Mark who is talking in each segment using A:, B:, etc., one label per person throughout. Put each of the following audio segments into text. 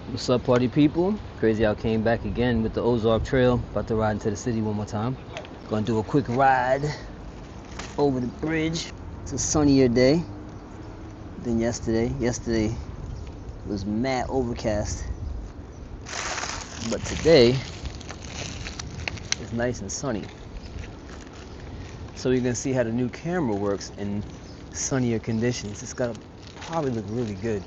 A: What's up, party people? Crazy Out came back again with the Ozark Trail. About to ride into the city one more time. Gonna do a quick ride over the bridge. It's a sunnier day than yesterday. Yesterday was mad overcast, but today it's nice and sunny. So you're gonna see how the new camera works in sunnier conditions. It's gonna probably look really good,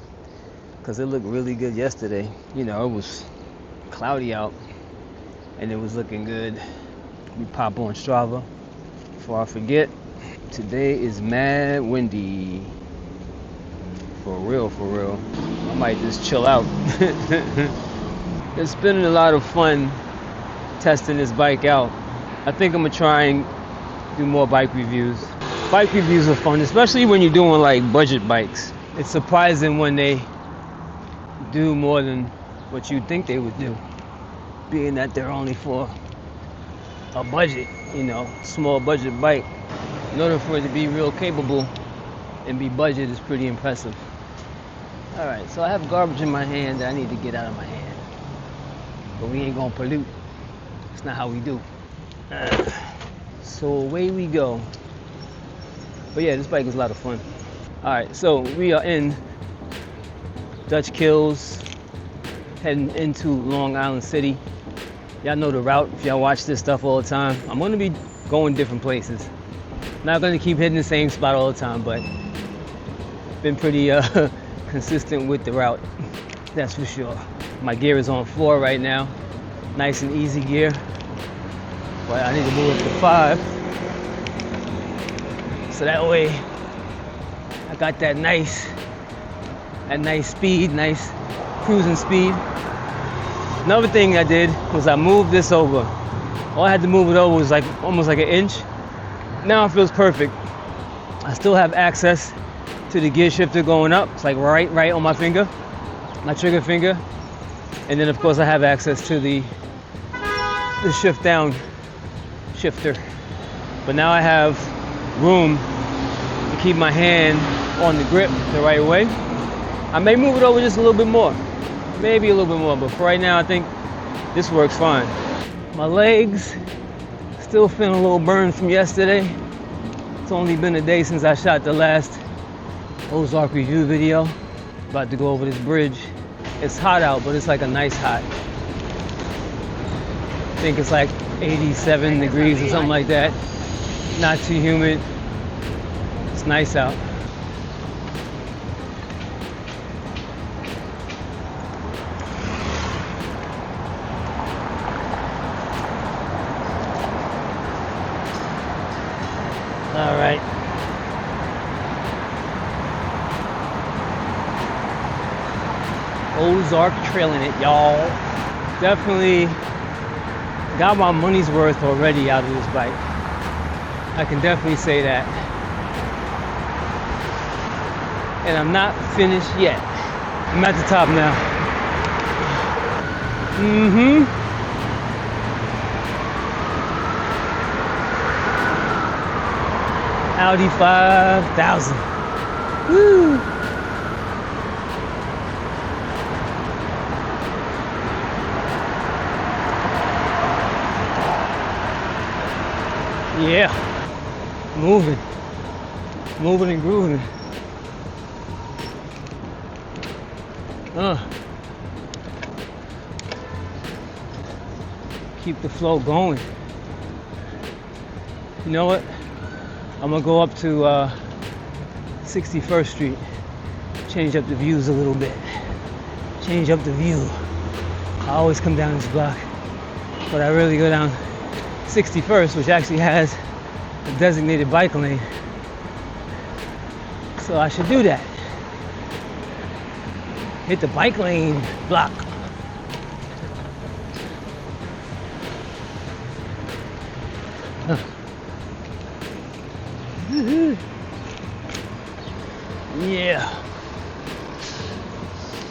A: because it looked really good yesterday. You know, it was cloudy out and it was looking good. We pop on Strava before I forget. Today is mad windy. For real, for real. I might just chill out. It's been a lot of fun testing this bike out. I think I'm gonna try and do more bike reviews. Bike reviews are fun, especially when you're doing like budget bikes. It's surprising when they do more than what you'd think they would do, being that they're only for a budget, you know, small budget bike. In order for it to be real capable and be budget is pretty impressive. All right, so I have garbage in my hand that I need to get out of my hand, but we ain't gonna pollute. It's not how we do. So away we go. But yeah, this bike is a lot of fun. All right, so we are in Dutch Kills, heading into Long Island City. Y'all know the route if y'all watch this stuff all the time. I'm gonna be going different places. Not gonna keep hitting the same spot all the time, but been pretty consistent with the route, that's for sure. My gear is on 4 right now, nice and easy gear, but I need to move it to 5, so that way I got that nice speed, nice cruising speed. Another thing I did was I moved this over. All I had to move it over was like almost like an inch. Now it feels perfect. I still have access to the gear shifter going up. It's like right on my finger, my trigger finger. And then of course I have access to the shift down shifter. But now I have room to keep my hand on the grip the right way. I may move it over just a little bit more, maybe a little bit more, but for right now I think this works fine. My legs still feeling a little burned from yesterday. It's only been a day since I shot the last Ozark review video. About to go over this bridge. It's hot out, but it's like a nice hot. I think it's like 87 degrees or something like that. Not too humid. It's nice out. All right. Ozark trailing it, y'all. Definitely got my money's worth already out of this bike. I can definitely say that. And I'm not finished yet. I'm at the top now. Audi 5000. Woo! Yeah, moving and grooving. Keep the flow going. You know what? I'm gonna go up to 61st Street, change up the views a little bit. Change up the view. I always come down this block, but I really go down 61st, which actually has a designated bike lane. So I should do that. Hit the bike lane block. Yeah.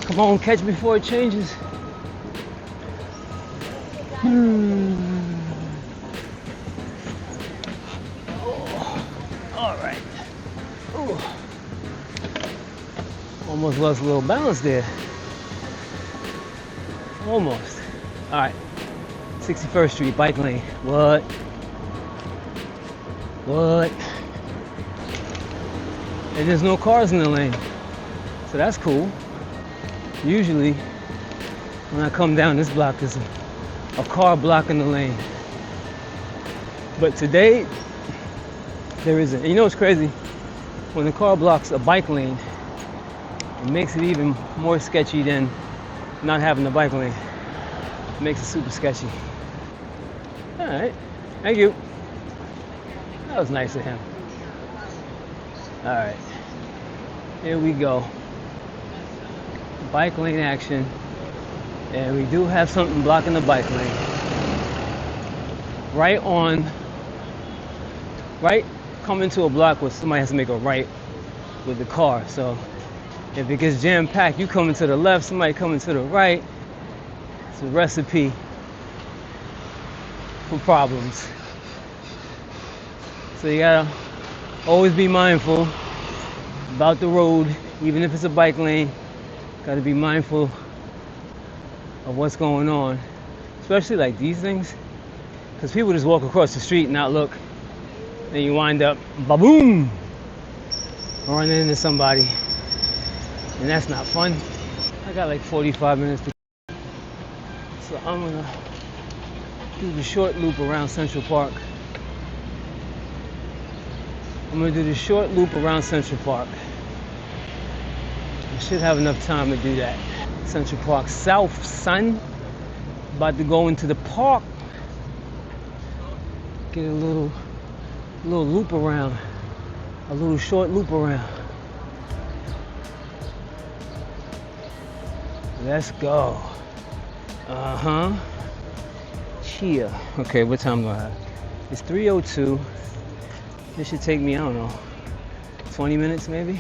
A: Come on, catch before it changes. All right. Ooh. Almost lost a little balance there. Almost. All right. 61st Street, bike lane. What? What? And there's no cars in the lane. So that's cool. Usually, when I come down this block, there's a car blocking the lane. But today, there isn't. And you know what's crazy? When the car blocks a bike lane, it makes it even more sketchy than not having the bike lane. It makes it super sketchy. All right, thank you. That was nice of him. All right, here we go. Bike lane action. And we do have something blocking the bike lane. Right coming to a block where somebody has to make a right with the car. So if it gets jam-packed, you coming to the left, somebody coming to the right. It's a recipe for problems. So you gotta always be mindful about the road, even if it's a bike lane. Gotta be mindful of what's going on, especially like these things, because people just walk across the street and not look, then you wind up ba-boom running into somebody, and that's not fun. I got like 45 minutes to, so I'm gonna do the short loop around Central Park. I should have enough time to do that. Central Park South, son. About to go into the park. Get a little loop around. A little short loop around. Let's go. Cheer. Okay, what time do I have? It's 3:02. This should take me, I don't know, 20 minutes maybe?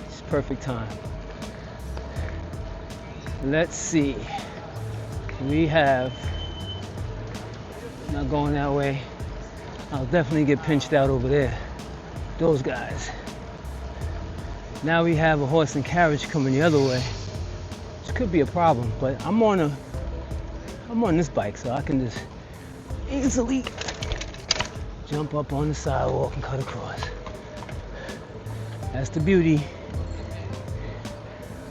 A: It's perfect time. Let's see. We have, not going that way. I'll definitely get pinched out over there. Those guys. Now we have a horse and carriage coming the other way, which could be a problem, but I'm on this bike, so I can just easily jump up on the sidewalk and cut across. That's the beauty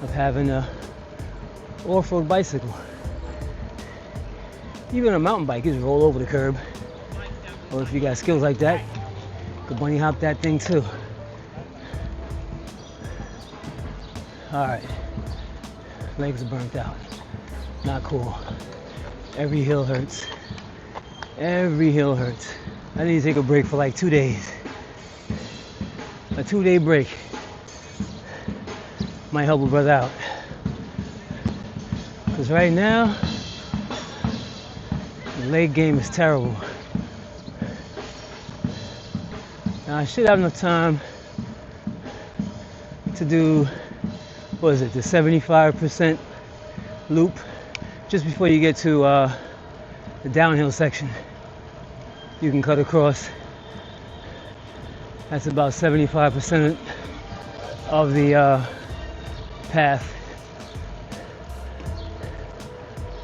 A: of having a off-road bicycle. Even a mountain bike, you just roll over the curb. Or if you got skills like that, you can bunny hop that thing too. All right, legs are burnt out. Not cool. Every hill hurts. Every hill hurts. I need to take a break for like 2 days. A 2-day break might help a brother out. Because right now, the leg game is terrible. Now I should have enough time to do, what is it, the 75% loop just before you get to the downhill section. You can cut across. That's about 75% of the path.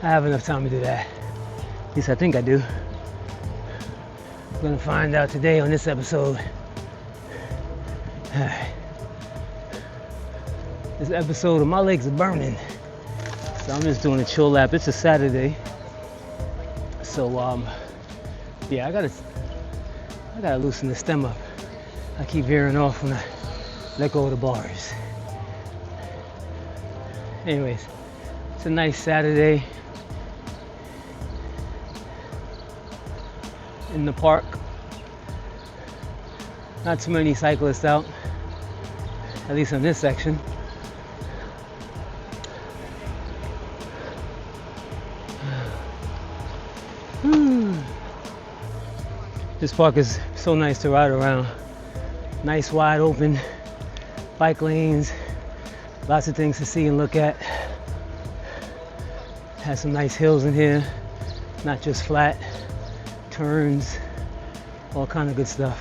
A: I have enough time to do that. At least I think I do. I'm gonna find out today on this episode. This episode of My Legs Are Burning. So I'm just doing a chill lap. It's a Saturday. So yeah, I gotta loosen the stem up. I keep veering off when I let go of the bars. Anyways, it's a nice Saturday in the park. Not too many cyclists out, at least on this section. This park is so nice to ride around. Nice wide open bike lanes, lots of things to see and look at. Has some nice hills in here, not just flat, turns, all kind of good stuff.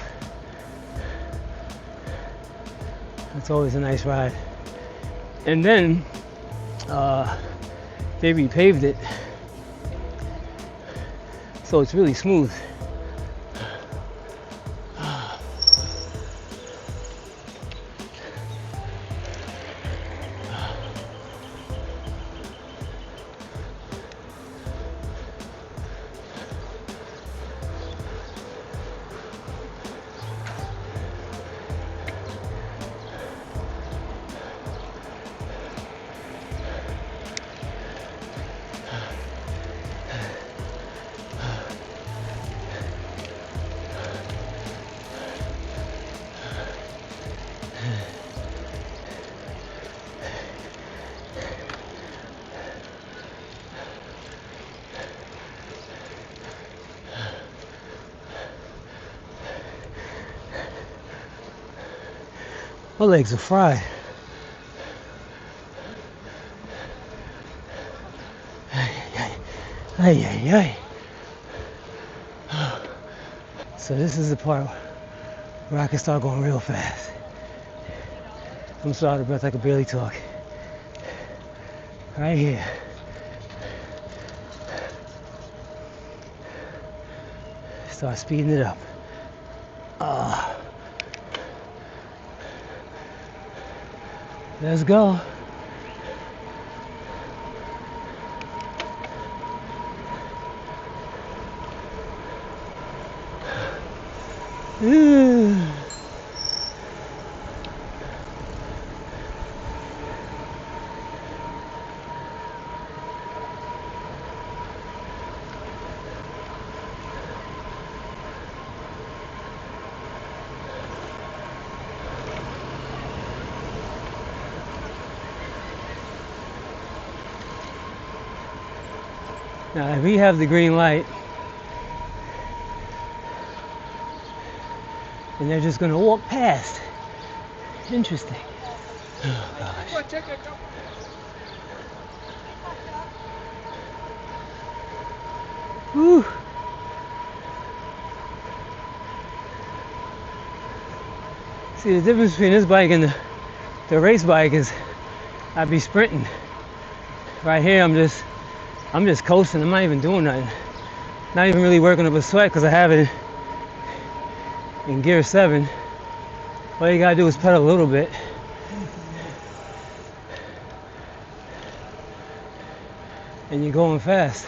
A: It's always a nice ride. And then They repaved it, so it's really smooth. My legs are fried. Ay, ay, ay. So this is the part where I can start going real fast. I'm so out of breath I can barely talk. Right here. Start speeding it up. Let's go. Now, if we have the green light, and they're just gonna walk past. Interesting. Oh gosh. Woo. See, the difference between this bike and the race bike is I'd be sprinting. Right here, I'm just coasting. I'm not even doing nothing. Not even really working up a sweat because I have it in gear 7. All you gotta do is pedal a little bit. And you're going fast.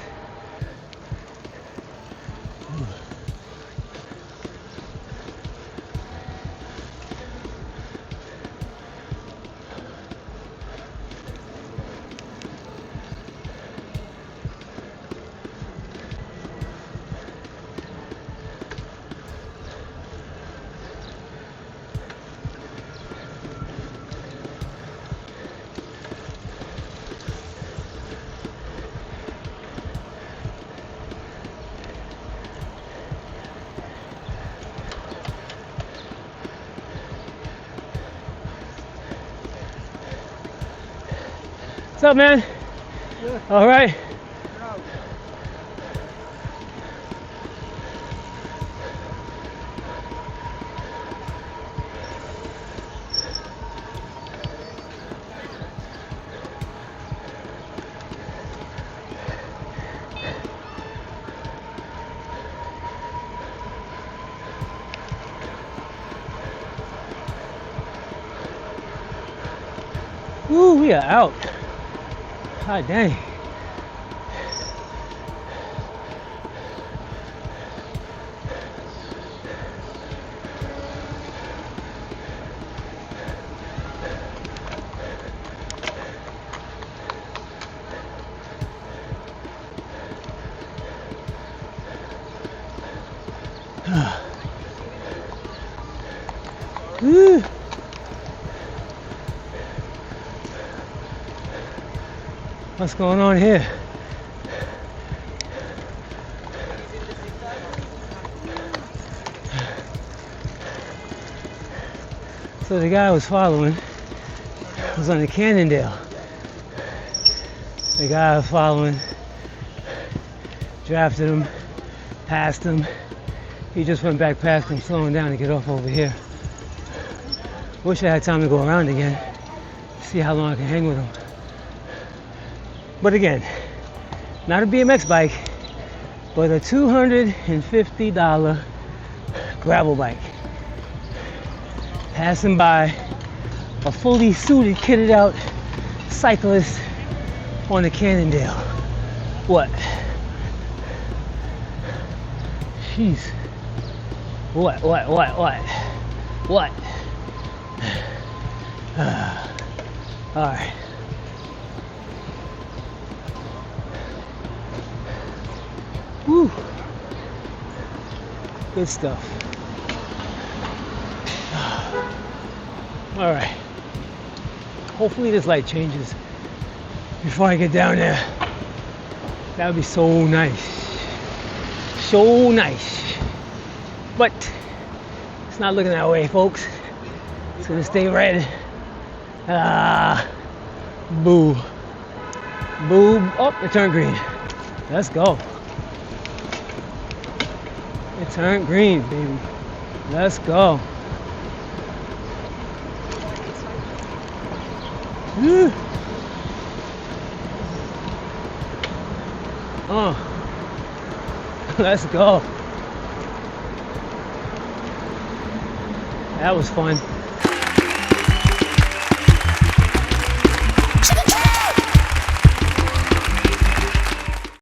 A: What's up, man? Yeah. All right. Woo, we are out. God dang. Woo. What's going on here? So the guy I was following was on the Cannondale. The guy I was following drafted him, passed him. He just went back past him, slowing down to get off over here. Wish I had time to go around again, see how long I can hang with him. But again, not a BMX bike, but a $250 gravel bike. Passing by a fully suited, kitted out cyclist on the Cannondale. What? Jeez. What? All right. Woo. Good stuff. All right. Hopefully this light changes before I get down there. That would be so nice. So nice. But it's not looking that way, folks. It's gonna stay red. Boo. Boo. Oh, it turned green. Let's go. It turned green, baby. Let's go. Let's go. That was fun.